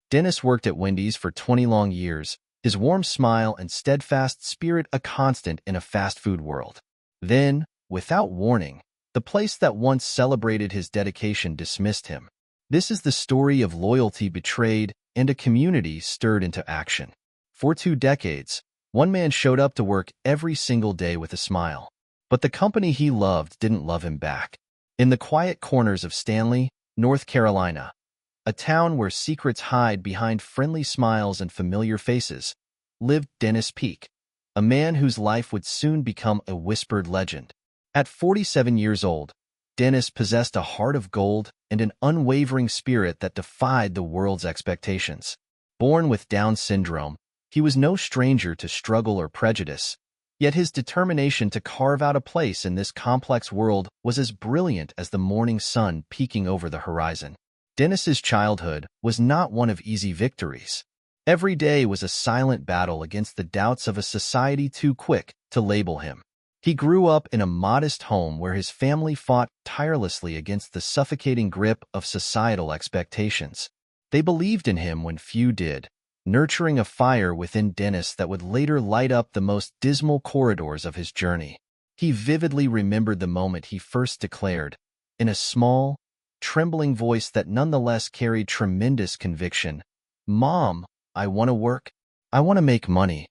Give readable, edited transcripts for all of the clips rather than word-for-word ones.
Dennis worked at Wendy's for 20 long years, his warm smile and steadfast spirit a constant in a fast food world. Then, without warning, the place that once celebrated his dedication dismissed him. This is the story of loyalty betrayed and a community stirred into action. For 2 decades, one man showed up to work every single day with a smile. But the company he loved didn't love him back. In the quiet corners of Stanley, North Carolina, a town where secrets hide behind friendly smiles and familiar faces, lived Dennis Peak, a man whose life would soon become a whispered legend. At 47 years old, Dennis possessed a heart of gold and an unwavering spirit that defied the world's expectations. Born with Down syndrome, he was no stranger to struggle or prejudice, yet his determination to carve out a place in this complex world was as brilliant as the morning sun peeking over the horizon. Dennis's childhood was not one of easy victories. Every day was a silent battle against the doubts of a society too quick to label him. He grew up in a modest home where his family fought tirelessly against the suffocating grip of societal expectations. They believed in him when few did, nurturing a fire within Dennis that would later light up the most dismal corridors of his journey. He vividly remembered the moment he first declared, in a small, trembling voice that nonetheless carried tremendous conviction, "Mom, I want to work. I want to make money."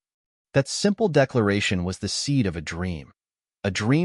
That simple declaration was the seed of a dream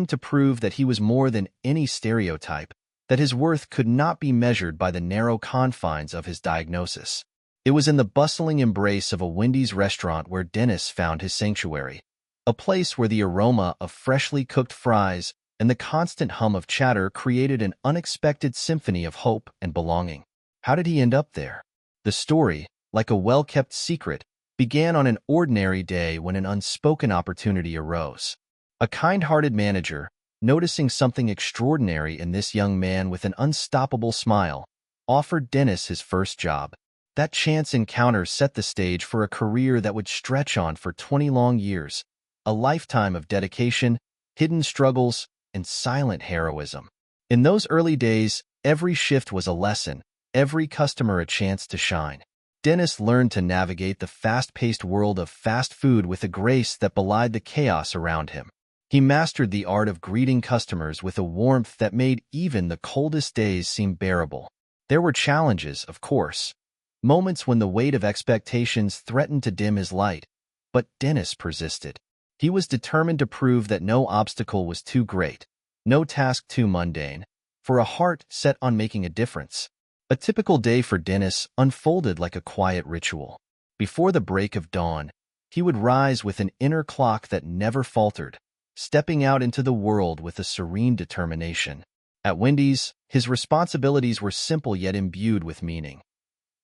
to prove that he was more than any stereotype, that his worth could not be measured by the narrow confines of his diagnosis. It was in the bustling embrace of a Wendy's restaurant where Dennis found his sanctuary, a place where the aroma of freshly cooked fries and the constant hum of chatter created an unexpected symphony of hope and belonging. How did he end up there? The story, like a well-kept secret, began on an ordinary day when an unspoken opportunity arose. A kind-hearted manager, noticing something extraordinary in this young man with an unstoppable smile, offered Dennis his first job. That chance encounter set the stage for a career that would stretch on for 20 long years, a lifetime of dedication, hidden struggles, and silent heroism. In those early days, every shift was a lesson, every customer a chance to shine. Dennis learned to navigate the fast-paced world of fast food with a grace that belied the chaos around him. He mastered the art of greeting customers with a warmth that made even the coldest days seem bearable. There were challenges, of course, moments when the weight of expectations threatened to dim his light, but Dennis persisted. He was determined to prove that no obstacle was too great, no task too mundane, for a heart set on making a difference. A typical day for Dennis unfolded like a quiet ritual. Before the break of dawn, he would rise with an inner clock that never faltered, stepping out into the world with a serene determination. At Wendy's, his responsibilities were simple yet imbued with meaning.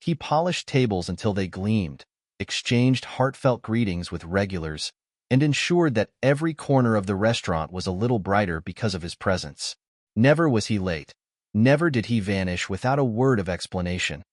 He polished tables until they gleamed, exchanged heartfelt greetings with regulars, and ensured that every corner of the restaurant was a little brighter because of his presence. Never was he late. Never did he vanish without a word of explanation,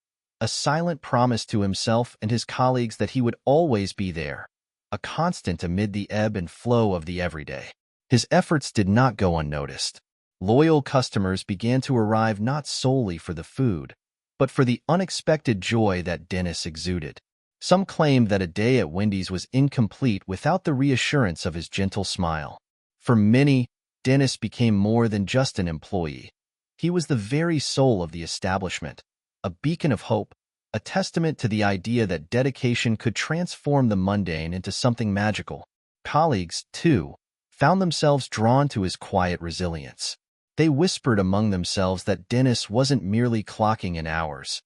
a silent promise to himself and his colleagues that he would always be there, a constant amid the ebb and flow of the everyday. His efforts did not go unnoticed. Loyal customers began to arrive not solely for the food, but for the unexpected joy that Dennis exuded. Some claimed that a day at Wendy's was incomplete without the reassurance of his gentle smile. For many, Dennis became more than just an employee. He was the very soul of the establishment, a beacon of hope, a testament to the idea that dedication could transform the mundane into something magical. Colleagues, too, found themselves drawn to his quiet resilience. They whispered among themselves that Dennis wasn't merely clocking in hours.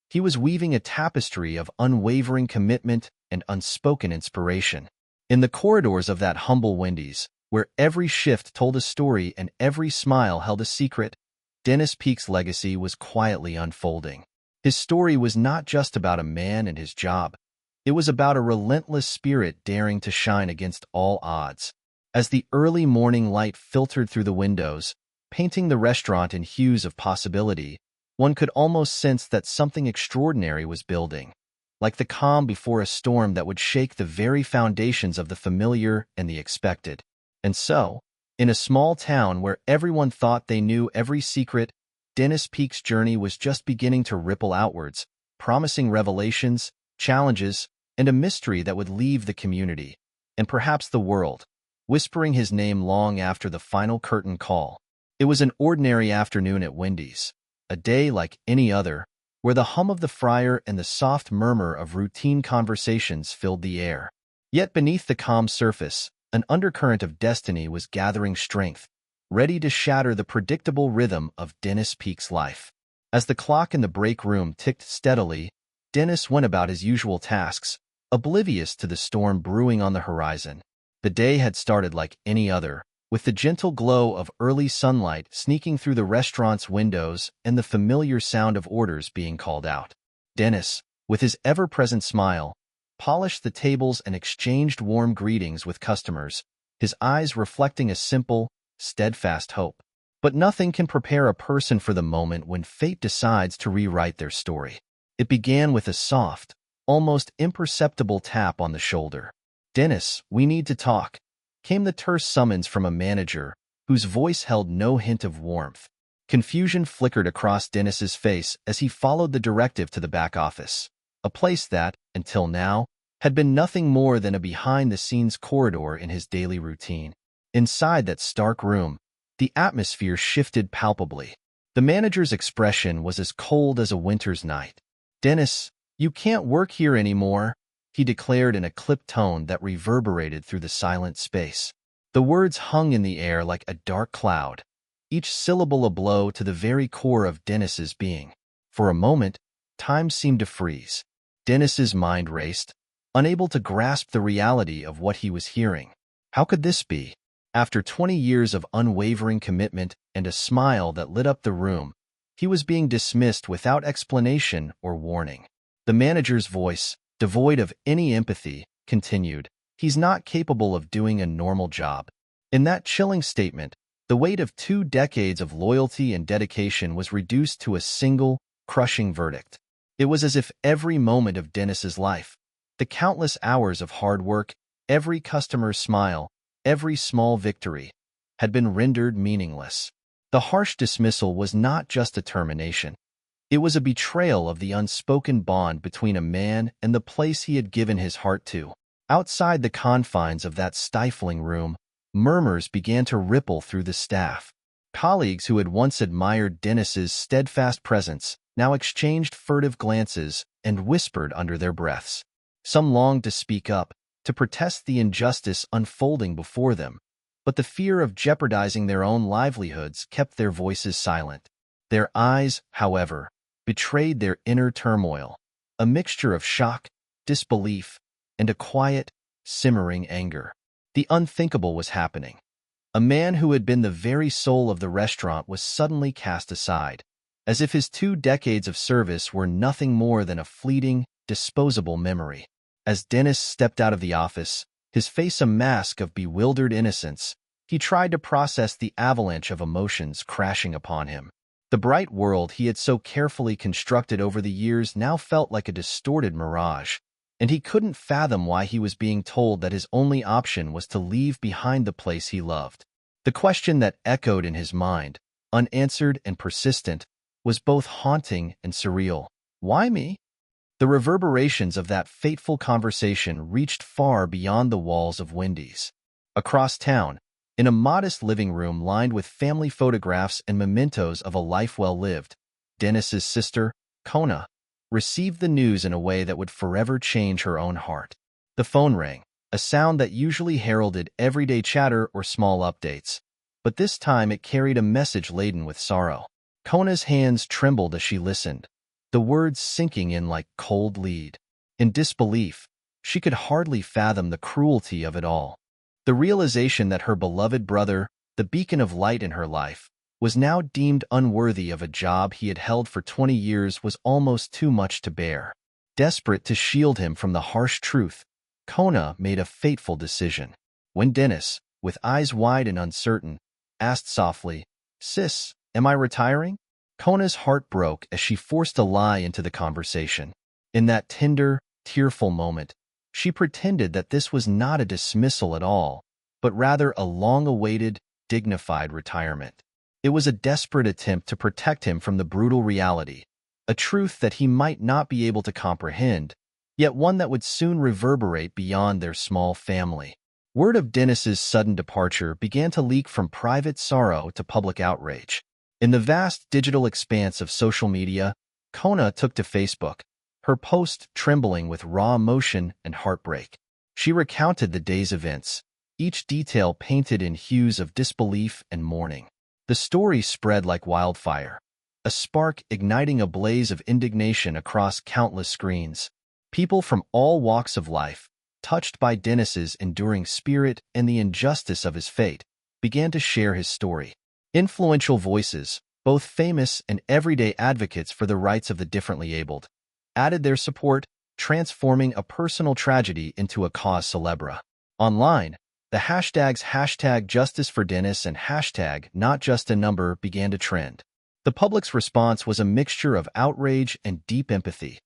He was weaving a tapestry of unwavering commitment and unspoken inspiration. In the corridors of that humble Wendy's, where every shift told a story and every smile held a secret, Dennis Peak's legacy was quietly unfolding. His story was not just about a man and his job. It was about a relentless spirit daring to shine against all odds. As the early morning light filtered through the windows, painting the restaurant in hues of possibility, one could almost sense that something extraordinary was building, like the calm before a storm that would shake the very foundations of the familiar and the expected. And so, in a small town where everyone thought they knew every secret, Dennis Peak's journey was just beginning to ripple outwards, promising revelations, challenges, and a mystery that would leave the community, and perhaps the world, whispering his name long after the final curtain call. It was an ordinary afternoon at Wendy's, a day like any other, where the hum of the fryer and the soft murmur of routine conversations filled the air. Yet beneath the calm surface, an undercurrent of destiny was gathering strength, ready to shatter the predictable rhythm of Dennis Peake's life. As the clock in the break room ticked steadily, Dennis went about his usual tasks, oblivious to the storm brewing on the horizon. The day had started like any other, with the gentle glow of early sunlight sneaking through the restaurant's windows and the familiar sound of orders being called out. Dennis, with his ever-present smile, polished the tables and exchanged warm greetings with customers, his eyes reflecting a simple, steadfast hope. But nothing can prepare a person for the moment when fate decides to rewrite their story. It began with a soft, almost imperceptible tap on the shoulder. "Dennis, we need to talk," came the terse summons from a manager, whose voice held no hint of warmth. Confusion flickered across Dennis's face as he followed the directive to the back office, a place that, until now, had been nothing more than a behind-the-scenes corridor in his daily routine. Inside that stark room, the atmosphere shifted palpably. The manager's expression was as cold as a winter's night. "Dennis, you can't work here anymore," he declared in a clipped tone that reverberated through the silent space. The words hung in the air like a dark cloud, each syllable a blow to the very core of Dennis's being. For a moment, time seemed to freeze. Dennis's mind raced, unable to grasp the reality of what he was hearing. How could this be? After 20 years of unwavering commitment and a smile that lit up the room, he was being dismissed without explanation or warning. The manager's voice, devoid of any empathy, continued, "He's not capable of doing a normal job." In that chilling statement, the weight of 2 decades of loyalty and dedication was reduced to a single, crushing verdict. It was as if every moment of Dennis's life, the countless hours of hard work, every customer's smile, every small victory, had been rendered meaningless. The harsh dismissal was not just a termination. It was a betrayal of the unspoken bond between a man and the place he had given his heart to. Outside the confines of that stifling room, murmurs began to ripple through the staff. Colleagues who had once admired Dennis's steadfast presence now exchanged furtive glances and whispered under their breaths. Some longed to speak up, to protest the injustice unfolding before them, but the fear of jeopardizing their own livelihoods kept their voices silent. Their eyes, however, betrayed their inner turmoil, a mixture of shock, disbelief, and a quiet, simmering anger. The unthinkable was happening. A man who had been the very soul of the restaurant was suddenly cast aside, as if his 2 decades of service were nothing more than a fleeting, disposable memory. As Dennis stepped out of the office, his face a mask of bewildered innocence, he tried to process the avalanche of emotions crashing upon him. The bright world he had so carefully constructed over the years now felt like a distorted mirage, and he couldn't fathom why he was being told that his only option was to leave behind the place he loved. The question that echoed in his mind, unanswered and persistent, was both haunting and surreal. Why me? The reverberations of that fateful conversation reached far beyond the walls of Wendy's. Across town, in a modest living room lined with family photographs and mementos of a life well lived, Dennis's sister, Kona, received the news in a way that would forever change her own heart. The phone rang, a sound that usually heralded everyday chatter or small updates, but this time it carried a message laden with sorrow. Kona's hands trembled as she listened, the words sinking in like cold lead. In disbelief, she could hardly fathom the cruelty of it all. The realization that her beloved brother, the beacon of light in her life, was now deemed unworthy of a job he had held for 20 years was almost too much to bear. Desperate to shield him from the harsh truth, Kona made a fateful decision. When Dennis, with eyes wide and uncertain, asked softly, "Sis, am I retiring?" Kona's heart broke as she forced a lie into the conversation. In that tender, tearful moment, she pretended that this was not a dismissal at all, but rather a long-awaited, dignified retirement. It was a desperate attempt to protect him from the brutal reality. a truth that he might not be able to comprehend, yet one that would soon reverberate beyond their small family. Word of Dennis's sudden departure began to leak from private sorrow to public outrage. In the vast digital expanse of social media, Kona took to Facebook, her post trembling with raw emotion and heartbreak. She recounted the day's events, each detail painted in hues of disbelief and mourning. The story spread like wildfire, a spark igniting a blaze of indignation across countless screens. People from all walks of life, touched by Dennis's enduring spirit and the injustice of his fate, began to share his story. Influential voices, both famous and everyday advocates for the rights of the differently abled, added their support, transforming a personal tragedy into a cause célèbre. Online, the hashtags #JusticeForDennis and #NotJustANumber began to trend. The public's response was a mixture of outrage and deep empathy,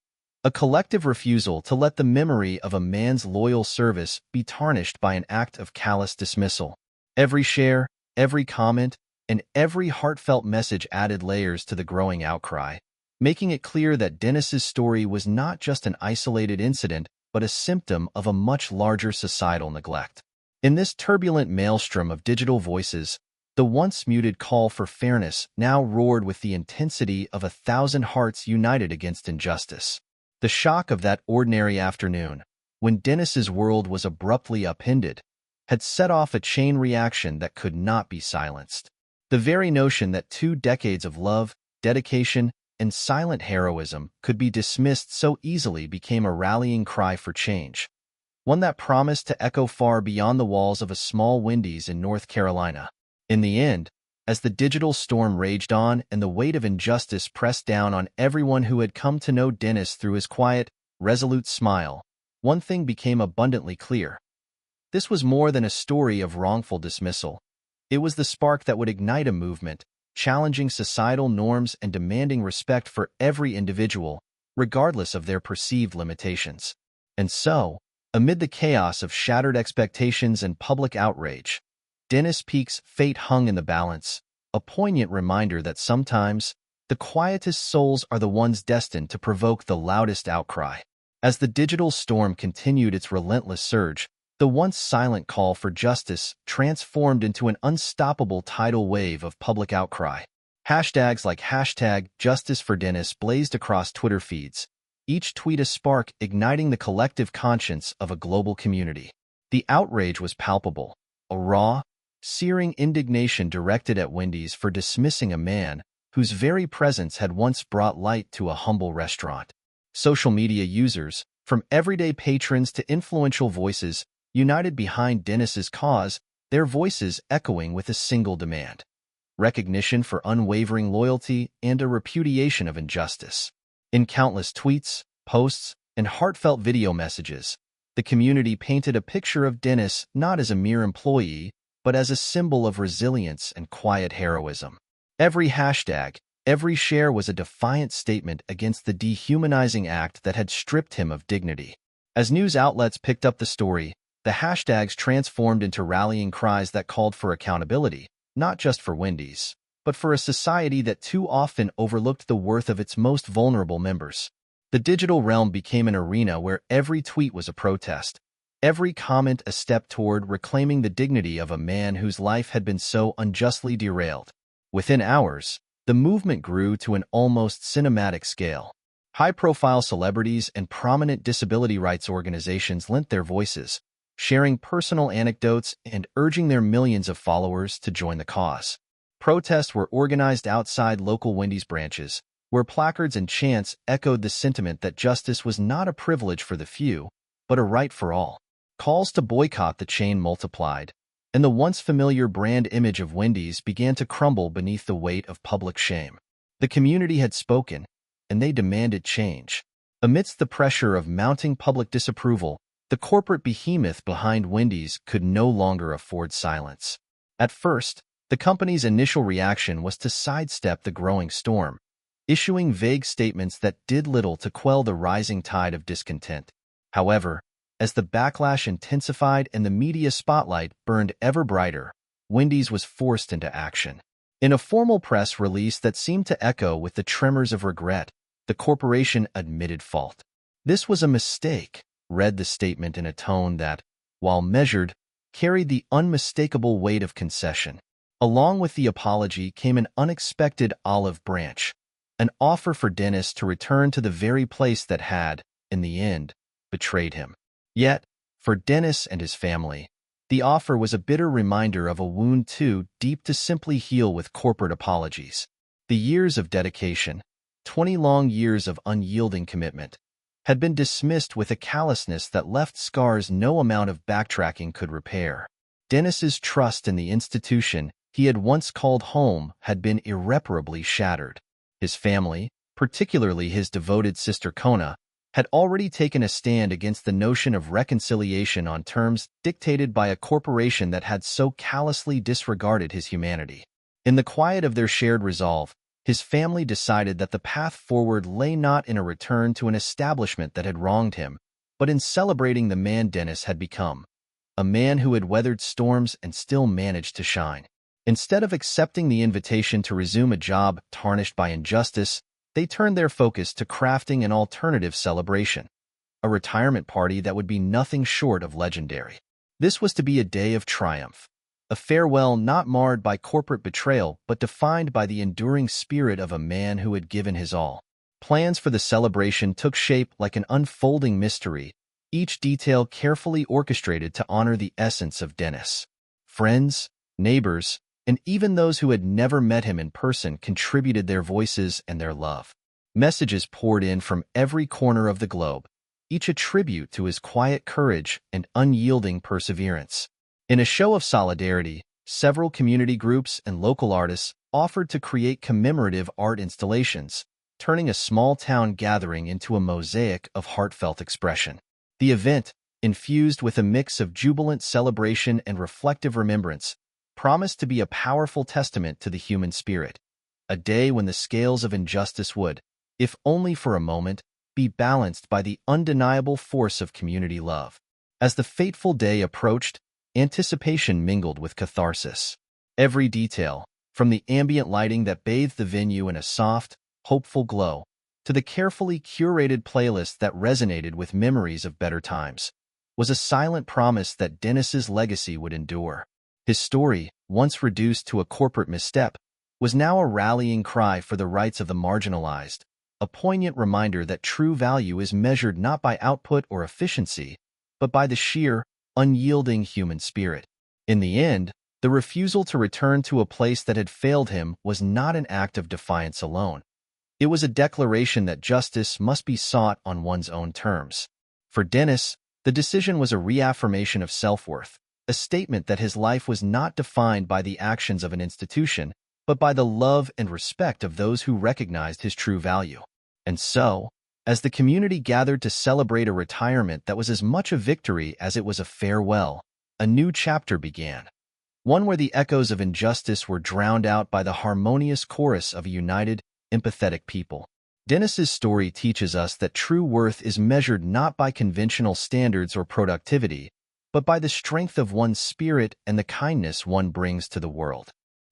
a collective refusal to let the memory of a man's loyal service be tarnished by an act of callous dismissal. Every share, every comment, and every heartfelt message added layers to the growing outcry, making it clear that Dennis's story was not just an isolated incident, but a symptom of a much larger societal neglect. In this turbulent maelstrom of digital voices, the once muted call for fairness now roared with the intensity of 1,000 hearts united against injustice. The shock of that ordinary afternoon, when Dennis's world was abruptly upended, had set off a chain reaction that could not be silenced. The very notion that 2 decades of love, dedication, and silent heroism could be dismissed so easily became a rallying cry for change, one that promised to echo far beyond the walls of a small Wendy's in North Carolina. In the end, as the digital storm raged on and the weight of injustice pressed down on everyone who had come to know Dennis through his quiet, resolute smile, one thing became abundantly clear. This was more than a story of wrongful dismissal. It was the spark that would ignite a movement, challenging societal norms and demanding respect for every individual, regardless of their perceived limitations. And so, amid the chaos of shattered expectations and public outrage, Dennis Peake's fate hung in the balance, a poignant reminder that sometimes the quietest souls are the ones destined to provoke the loudest outcry. As the digital storm continued its relentless surge, the once silent call for justice transformed into an unstoppable tidal wave of public outcry. Hashtags like #JusticeForDennis blazed across Twitter feeds, each tweet a spark igniting the collective conscience of a global community. The outrage was palpable, a raw, searing indignation directed at Wendy's for dismissing a man whose very presence had once brought light to a humble restaurant. Social media users, from everyday patrons to influential voices, united behind Dennis's cause, their voices echoing with a single demand: recognition for unwavering loyalty and a repudiation of injustice. In countless tweets, posts, and heartfelt video messages, the community painted a picture of Dennis not as a mere employee, but as a symbol of resilience and quiet heroism. Every hashtag, every share was a defiant statement against the dehumanizing act that had stripped him of dignity. As news outlets picked up the story, the hashtags transformed into rallying cries that called for accountability, not just for Wendy's, but for a society that too often overlooked the worth of its most vulnerable members. The digital realm became an arena where every tweet was a protest, every comment a step toward reclaiming the dignity of a man whose life had been so unjustly derailed. Within hours, the movement grew to an almost cinematic scale. High-profile celebrities and prominent disability rights organizations lent their voices, sharing personal anecdotes and urging their millions of followers to join the cause. Protests were organized outside local Wendy's branches, where placards and chants echoed the sentiment that justice was not a privilege for the few, but a right for all. Calls to boycott the chain multiplied, and the once familiar brand image of Wendy's began to crumble beneath the weight of public shame. The community had spoken, and they demanded change. Amidst the pressure of mounting public disapproval, the corporate behemoth behind Wendy's could no longer afford silence. At first, the company's initial reaction was to sidestep the growing storm, issuing vague statements that did little to quell the rising tide of discontent. However, as the backlash intensified and the media spotlight burned ever brighter, Wendy's was forced into action. In a formal press release that seemed to echo with the tremors of regret, the corporation admitted fault. "This was a mistake," read the statement in a tone that, while measured, carried the unmistakable weight of concession. Along with the apology came an unexpected olive branch, an offer for Dennis to return to the very place that had, in the end, betrayed him. Yet, for Dennis and his family, the offer was a bitter reminder of a wound too deep to simply heal with corporate apologies. The years of dedication, 20 long years of unyielding commitment, had been dismissed with a callousness that left scars no amount of backtracking could repair. Dennis's trust in the institution he had once called home had been irreparably shattered. His family, particularly his devoted sister Kona, had already taken a stand against the notion of reconciliation on terms dictated by a corporation that had so callously disregarded his humanity. In the quiet of their shared resolve, his family decided that the path forward lay not in a return to an establishment that had wronged him, but in celebrating the man Dennis had become, a man who had weathered storms and still managed to shine. Instead of accepting the invitation to resume a job tarnished by injustice, they turned their focus to crafting an alternative celebration, a retirement party that would be nothing short of legendary. This was to be a day of triumph, a farewell not marred by corporate betrayal but defined by the enduring spirit of a man who had given his all. Plans for the celebration took shape like an unfolding mystery, each detail carefully orchestrated to honor the essence of Dennis. Friends, neighbors, and even those who had never met him in person contributed their voices and their love. Messages poured in from every corner of the globe, each a tribute to his quiet courage and unyielding perseverance. In a show of solidarity, several community groups and local artists offered to create commemorative art installations, turning a small-town gathering into a mosaic of heartfelt expression. The event, infused with a mix of jubilant celebration and reflective remembrance, promised to be a powerful testament to the human spirit, a day when the scales of injustice would, if only for a moment, be balanced by the undeniable force of community love. As the fateful day approached, anticipation mingled with catharsis. Every detail, from the ambient lighting that bathed the venue in a soft, hopeful glow, to the carefully curated playlist that resonated with memories of better times, was a silent promise that Dennis's legacy would endure. His story, once reduced to a corporate misstep, was now a rallying cry for the rights of the marginalized, a poignant reminder that true value is measured not by output or efficiency, but by the sheer, unyielding human spirit. In the end, the refusal to return to a place that had failed him was not an act of defiance alone. It was a declaration that justice must be sought on one's own terms. For Dennis, the decision was a reaffirmation of self-worth, a statement that his life was not defined by the actions of an institution, but by the love and respect of those who recognized his true value. And so, as the community gathered to celebrate a retirement that was as much a victory as it was a farewell, a new chapter began. One where the echoes of injustice were drowned out by the harmonious chorus of a united, empathetic people. Dennis's story teaches us that true worth is measured not by conventional standards or productivity, but by the strength of one's spirit and the kindness one brings to the world.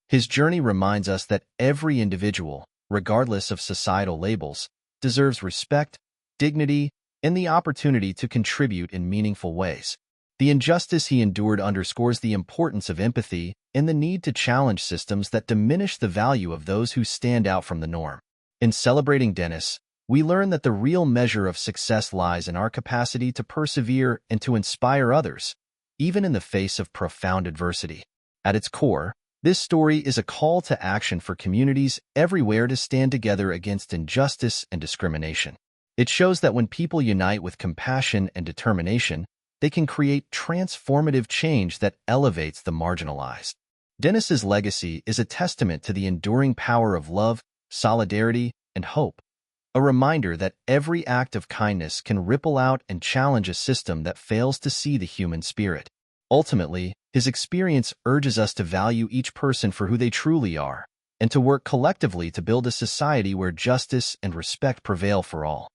His journey reminds us that every individual, regardless of societal labels, deserves respect, dignity, and the opportunity to contribute in meaningful ways. The injustice he endured underscores the importance of empathy and the need to challenge systems that diminish the value of those who stand out from the norm. In celebrating Dennis, we learn that the real measure of success lies in our capacity to persevere and to inspire others, even in the face of profound adversity. At its core, this story is a call to action for communities everywhere to stand together against injustice and discrimination. It shows that when people unite with compassion and determination, they can create transformative change that elevates the marginalized. Dennis's legacy is a testament to the enduring power of love, solidarity, and hope, a reminder that every act of kindness can ripple out and challenge a system that fails to see the human spirit. Ultimately, his experience urges us to value each person for who they truly are, and to work collectively to build a society where justice and respect prevail for all.